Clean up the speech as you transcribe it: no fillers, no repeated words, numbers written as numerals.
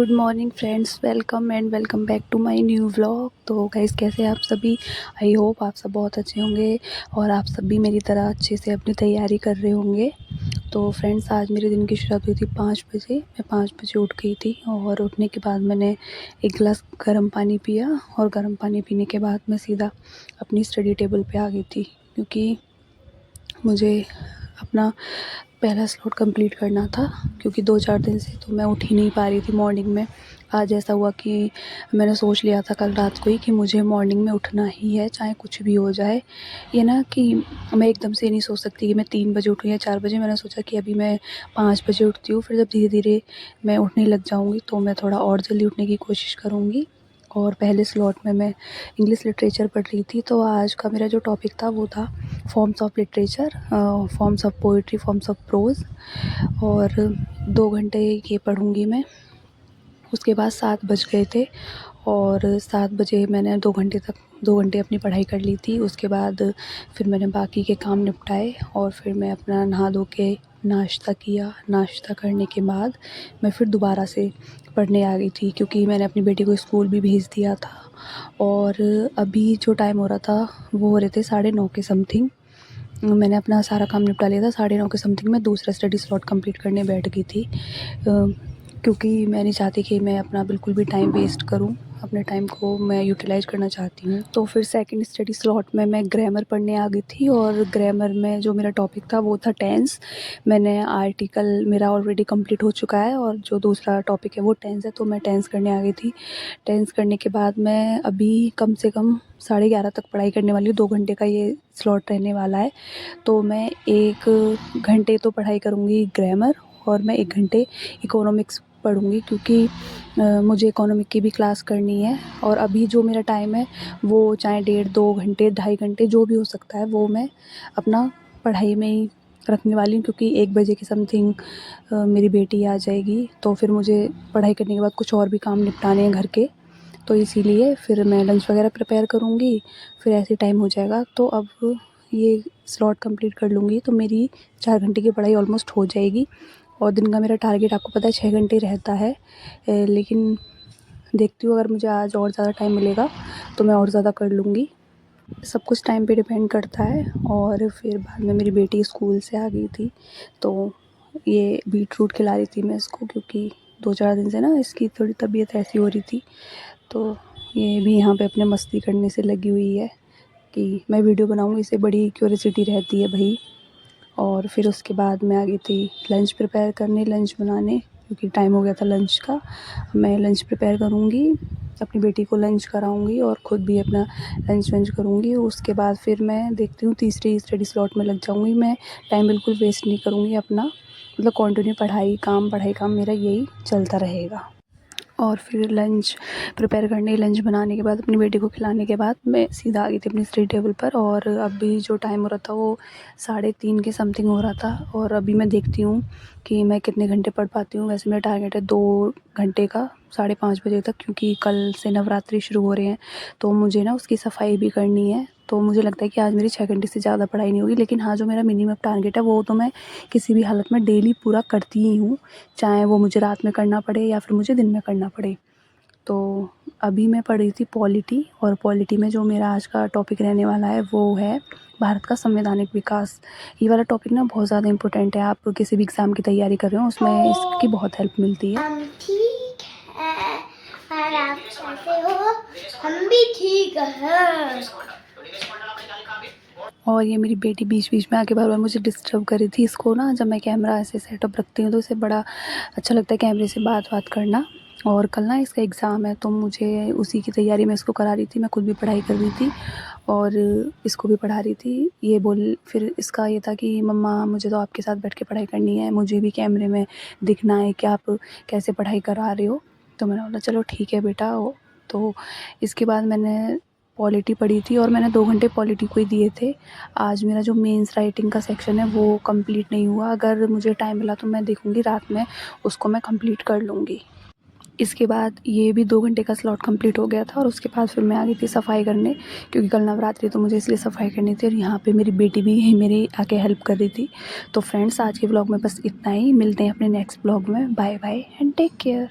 Good morning friends, welcome back to my new vlog. तो guys, कैसे हैं आप सभी? आई होप आप सब बहुत अच्छे होंगे और आप सब भी मेरी तरह अच्छे से अपनी तैयारी कर रहे होंगे। तो फ्रेंड्स, आज मेरे दिन की शुरुआत हुई थी 5 बजे। मैं 5 बजे उठ गई थी और उठने के बाद मैंने एक गिलास गर्म पानी पिया और गर्म पानी पीने के बाद मैं सीधा अपनी स्टडी टेबल पे आ गई थी, क्योंकि मुझे अपना पहला स्लॉट कंप्लीट करना था। क्योंकि 2-4 दिन से तो मैं उठ ही नहीं पा रही थी मॉर्निंग में। आज ऐसा हुआ कि मैंने सोच लिया था कल रात को ही कि मुझे मॉर्निंग में उठना ही है, चाहे कुछ भी हो जाए। ये ना कि मैं एकदम से नहीं सोच सकती कि मैं 3 बजे उठूँ या 4 बजे। मैंने सोचा कि अभी मैं 5 बजे उठती हूँ, फिर जब धीरे-धीरे मैं उठने लग जाऊँगी तो मैं थोड़ा और जल्दी उठने की कोशिश करूँगी। और पहले स्लॉट में मैं इंग्लिश लिटरेचर पढ़ रही थी। तो आज का मेरा जो टॉपिक था वो था forms of literature, forms of poetry, forms of pros. और 2 घंटे ये पढ़ूँगी मैं। उसके बाद 7 बज गए थे और 7 बजे मैंने 2 घंटे अपनी पढ़ाई कर ली थी। उसके बाद फिर मैंने बाकी के काम निपटाए और फिर मैं अपना नहा धो के नाश्ता किया। नाश्ता करने के बाद मैं फिर दोबारा से पढ़ने आ गई थी, क्योंकि मैंने अपनी बेटी को स्कूल भी भेज दिया था। और अभी जो टाइम हो रहा था वो हो रहे थे 9:30 के समथिंग। मैंने अपना सारा काम निपटा लिया था। 9:30 के समथिंग मैं दूसरा स्टडी स्लॉट कंप्लीट करने बैठ गई थी, क्योंकि मैं नहीं चाहती कि मैं अपना बिल्कुल भी टाइम वेस्ट करूं। अपने टाइम को मैं यूटिलाइज़ करना चाहती हूँ। तो फिर सेकंड स्टडी स्लॉट में मैं ग्रामर पढ़ने आ गई थी और ग्रामर में जो मेरा टॉपिक था वो था टेंस। मैंने आर्टिकल मेरा ऑलरेडी कंप्लीट हो चुका है और जो दूसरा टॉपिक है वो टेंस है, तो मैं टेंस करने आ गई थी। टेंस करने के बाद मैं अभी कम से कम 11:30 तक पढ़ाई करने वाली हूँ। 2 घंटे का ये स्लॉट रहने वाला है। तो मैं 1 घंटे तो पढ़ाई करूँगी ग्रामर और मैं 1 घंटे इकोनॉमिक्स पढ़ूँगी, क्योंकि मुझे इकोनॉमिक की भी क्लास करनी है। और अभी जो मेरा टाइम है वो चाहे 1.5-2 घंटे, 2.5 घंटे जो भी हो सकता है वो मैं अपना पढ़ाई में ही रखने वाली हूँ, क्योंकि 1 बजे के समथिंग मेरी बेटी आ जाएगी। तो फिर मुझे पढ़ाई करने के बाद कुछ और भी काम निपटाने हैं घर के, तो इसीलिए फिर मैं लंच वगैरह प्रिपेयर करूँगी। फिर ऐसे टाइम हो जाएगा। तो अब ये स्लॉट कंप्लीट कर लूँगी तो मेरी 4 घंटे की पढ़ाई ऑलमोस्ट हो जाएगी। और दिन का मेरा टारगेट आपको पता है 6 घंटे रहता है, लेकिन देखती हूँ अगर मुझे आज और ज़्यादा टाइम मिलेगा तो मैं और ज़्यादा कर लूँगी। सब कुछ टाइम पे डिपेंड करता है। और फिर बाद में मेरी बेटी स्कूल से आ गई थी, तो ये बीट रूट खिला रही थी मैं इसको, क्योंकि 2-4 दिन से ना इसकी थोड़ी तबीयत ऐसी हो रही थी। तो ये भी यहाँ पे अपने मस्ती करने से लगी हुई है कि मैं वीडियो बनाऊँ, इसे बड़ी क्यूरियोसिटी रहती है भाई। और फिर उसके बाद मैं आ गई थी लंच प्रिपेयर करने, लंच बनाने, क्योंकि टाइम हो गया था लंच का। मैं लंच प्रिपेयर करूँगी, अपनी बेटी को लंच कराऊँगी और ख़ुद भी अपना लंच वंच करूँगी। उसके बाद फिर मैं देखती हूँ तीसरी स्टडी स्लॉट में लग जाऊँगी। मैं टाइम बिल्कुल वेस्ट नहीं करूँगी अपना, मतलब कंटिन्यू पढ़ाई काम मेरा यही चलता रहेगा। और फिर लंच प्रिपेयर करने, लंच बनाने के बाद, अपनी बेटी को खिलाने के बाद मैं सीधा आ गई थी अपनी स्टडी टेबल पर। और अभी जो टाइम हो रहा था वो 3:30 के समथिंग हो रहा था। और अभी मैं देखती हूँ कि मैं कितने घंटे पढ़ पाती हूँ। वैसे मेरा टारगेट है 2 घंटे का, 5:30 बजे तक, क्योंकि कल से नवरात्रि शुरू हो रहे हैं तो मुझे ना उसकी सफाई भी करनी है। तो मुझे लगता है कि आज मेरी 6 घंटे से ज़्यादा पढ़ाई नहीं होगी। लेकिन हाँ, जो मेरा मिनिमम टारगेट है वो तो मैं किसी भी हालत में डेली पूरा करती ही हूँ, चाहे वो मुझे रात में करना पड़े या फिर मुझे दिन में करना पड़े। तो अभी मैं पढ़ रही थी पॉलिटी, और पॉलिटी में जो मेरा आज का टॉपिक रहने वाला है वो है भारत का संवैधानिक विकास। ये वाला टॉपिक ना बहुत ज़्यादा इम्पोर्टेंट है। आप किसी भी एग्ज़ाम की तैयारी कर रहे हो उसमें इसकी बहुत हेल्प मिलती है। हम ठीक है और आप कैसे हो? हम भी ठीक हैं। और ये मेरी बेटी बीच बीच में आके बार-बार मुझे डिस्टर्ब कर रही थी। इसको ना जब मैं कैमरा ऐसे सेटअप रखती हूँ तो इसे बड़ा अच्छा लगता है कैमरे से बात करना। और कल ना इसका एग्ज़ाम है तो मुझे उसी की तैयारी मैं इसको करा रही थी। मैं खुद भी पढ़ाई कर रही थी और इसको भी पढ़ा रही थी। फिर इसका ये था कि मम्मा मुझे तो आपके साथ बैठ के पढ़ाई करनी है, मुझे भी कैमरे में दिखना है कि आप कैसे पढ़ाई करा रहे हो। तो मैंने बोला चलो ठीक है बेटा। तो इसके बाद मैंने पॉलिटी पढ़ी थी और मैंने 2 घंटे पॉलिटी को ही दिए थे। आज मेरा जो मेंस राइटिंग का सेक्शन है वो कंप्लीट नहीं हुआ। अगर मुझे टाइम मिला तो मैं देखूँगी रात में उसको मैं कंप्लीट कर लूँगी। इसके बाद ये भी 2 घंटे का स्लॉट कंप्लीट हो गया था और उसके बाद फिर मैं आ गई थी सफाई करने, क्योंकि कल नवरात्रि तो मुझे इसलिए सफाई करनी थी। और यहाँ पे मेरी बेटी भी मेरी आके हेल्प कर रही थी। तो फ्रेंड्स, आज के व्लॉग में बस इतना ही। मिलते हैं अपने नेक्स्ट व्लॉग में। Bye bye and take care.